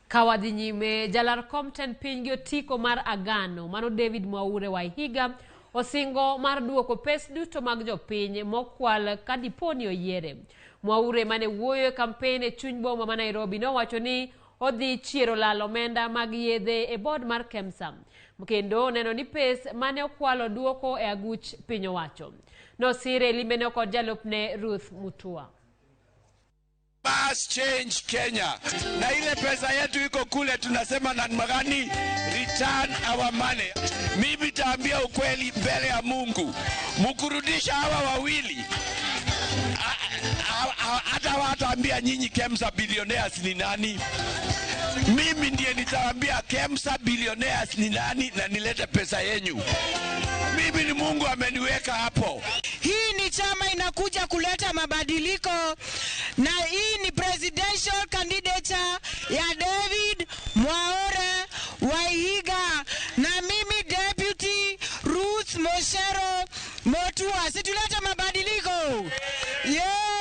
Kawadhi nyime, jalar Compton piny otiko mar agano mano David Mwaure Wahiga osingo mar dwoko pes duto mag jopiny mokwal kadiponi oyiere. Mwaure mane wuoyo kampen e chuny boma ma Nairobi nowacho ni odhi chiero lalo omenda mag yedhe e board mar KEMSA kendo neno ni pes mane okwalo dwoko e aguch piny owacho. Nosire limbene kod jalupne Ruth Mutua. Must change Kenya. Na ile pesa yetu iko kule tunasema na magani return our money. Mimi taambia ukweli mbele ya Mungu. Mkurudisha hawa wawili. Hata wataambia nyinyi KEMSA billionaires ni nani? Mimi ndiye nitaambia KEMSA billionaires ni nani na nilete pesa yenyu. Mimi ni Mungu ameniweka hapo. Hii ni chama inakuja kuleta mabadiliko na hii ni presidential candidature ya David Mwaure Wahiga na mimi deputy Ruth Mutua. Situleta mabadiliko. Yeah.